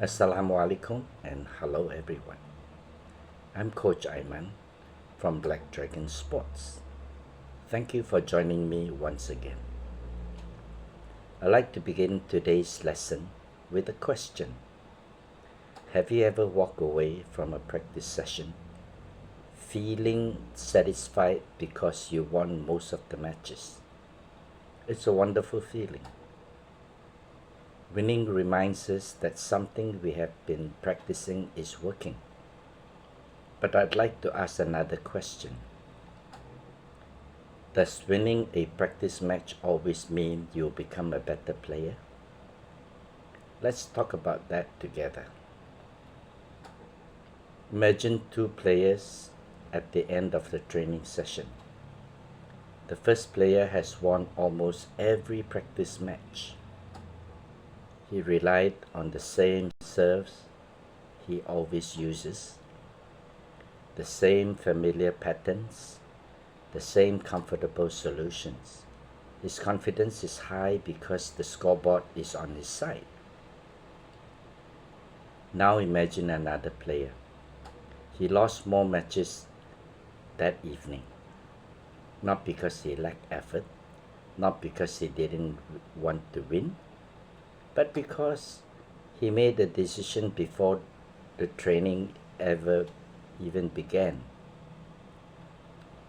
Assalamu alaikum and hello everyone. I'm Coach Aiman from Black Dragon Sports. Thank you for joining me once again. I'd like to begin today's lesson with a question. Have you ever walked away from a practice session feeling satisfied because you won most of the matches? It's a wonderful feeling. Winning reminds us that something we have been practicing is working. But I'd like to ask another question. Does winning a practice match always mean you'll become a better player? Let's talk about that together. Imagine two players at the end of the training session. The first player has won almost every practice match. He relied on the same serves he always uses, the same familiar patterns, the same comfortable solutions. His confidence is high because the scoreboard is on his side. Now imagine another player. He lost more matches that evening, not because he lacked effort, not because he didn't want to win, but because he made a decision before the training ever even began.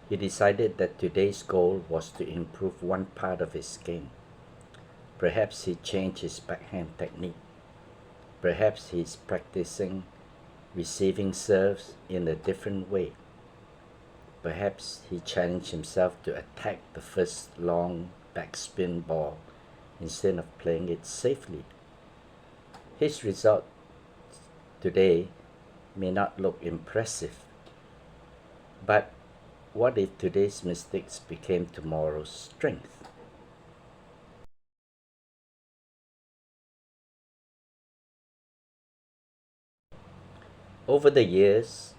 He decided that today's goal was to improve one part of his game. Perhaps he changed his backhand technique. Perhaps he's practicing receiving serves in a different way. Perhaps he challenged himself to attack the first long backspin ball instead of playing it safely. His result today may not look impressive, but what if today's mistakes became tomorrow's strength? Over the years,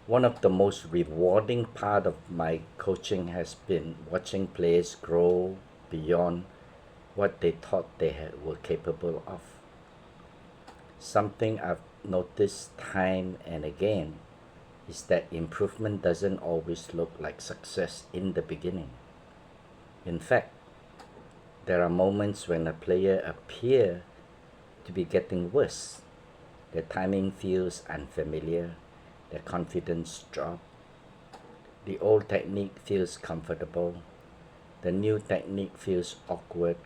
one of the most rewarding part of my coaching has been watching players grow beyond what they thought were capable of. Something I've noticed time and again is that improvement doesn't always look like success in the beginning. In fact, there are moments when a player appears to be getting worse. Their timing feels unfamiliar, their confidence drops, the old technique feels comfortable, the new technique feels awkward.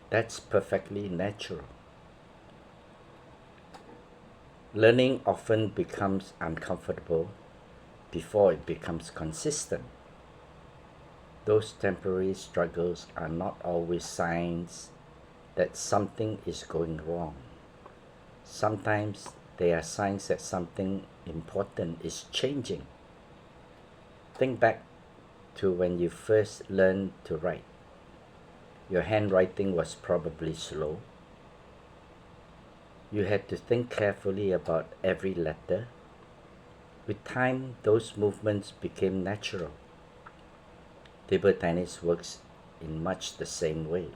That's perfectly natural. Learning often becomes uncomfortable before it becomes consistent. Those temporary struggles are not always signs that something is going wrong. Sometimes they are signs that something important is changing. Think back to when you first learned to write. Your handwriting was probably slow. You had to think carefully about every letter. With time, those movements became natural. Table tennis works in much the same way.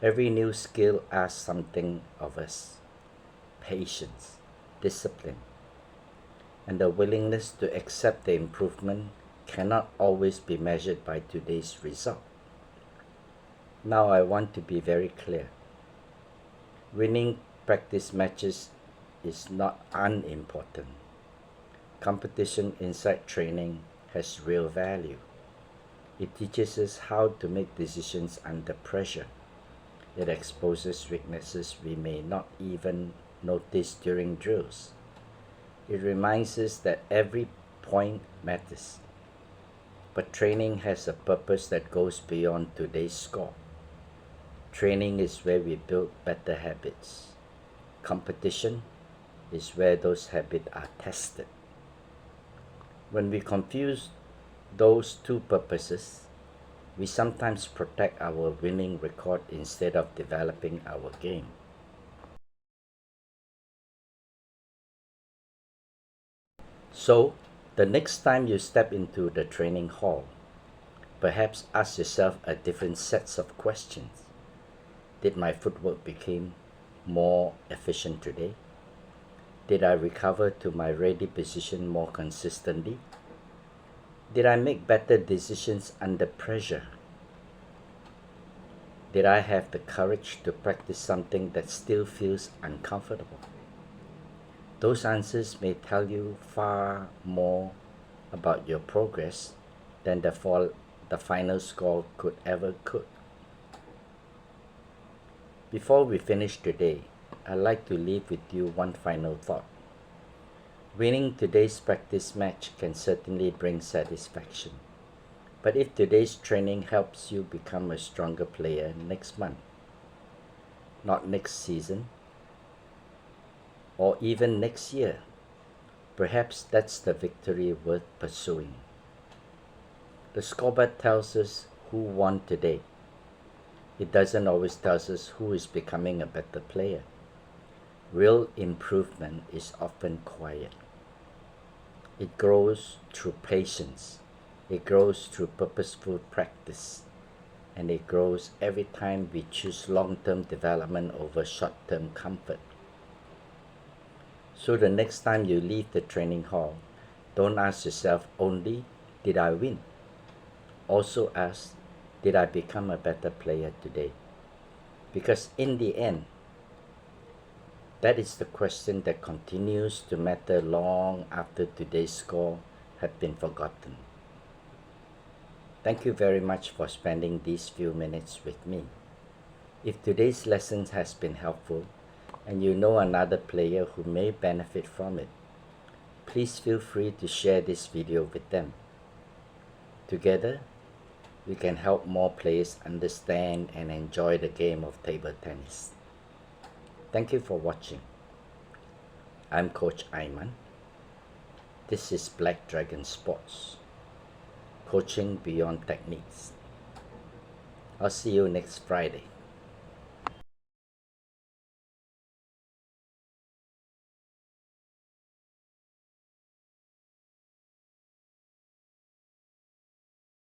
Every new skill asks something of us: patience, discipline, and the willingness to accept the improvement cannot always be measured by today's result. Now I want to be very clear. Winning practice matches is not unimportant. Competition inside training has real value. It teaches us how to make decisions under pressure. It exposes weaknesses we may not even notice during drills. It reminds us that every point matters. But training has a purpose that goes beyond today's score. Training is where we build better habits. Competition is where those habits are tested. When we confuse those two purposes, we sometimes protect our winning record instead of developing our game. So, the next time you step into the training hall, perhaps ask yourself a different sets of questions. Did my footwork become more efficient today? Did I recover to my ready position more consistently? Did I make better decisions under pressure? Did I have the courage to practice something that still feels uncomfortable? Those answers may tell you far more about your progress than the final score could. Before we finish today, I'd like to leave with you one final thought. Winning today's practice match can certainly bring satisfaction. But if today's training helps you become a stronger player next month, not next season, or even next year, perhaps that's the victory worth pursuing. The scoreboard tells us who won today. It doesn't always tell us who is becoming a better player. Real improvement is often quiet. It grows through patience. It grows through purposeful practice. And it grows every time we choose long-term development over short-term comfort. So the next time you leave the training hall, don't ask yourself only, did I win? Also ask, did I become a better player today? Because in the end, that is the question that continues to matter long after today's score had been forgotten. Thank you very much for spending these few minutes with me. If today's lesson has been helpful, and you know another player who may benefit from it, please feel free to share this video with them. Together, we can help more players understand and enjoy the game of table tennis. Thank you for watching. I'm Coach Aiman. This is Black Dragon Sports, coaching beyond techniques. I'll see you next Friday.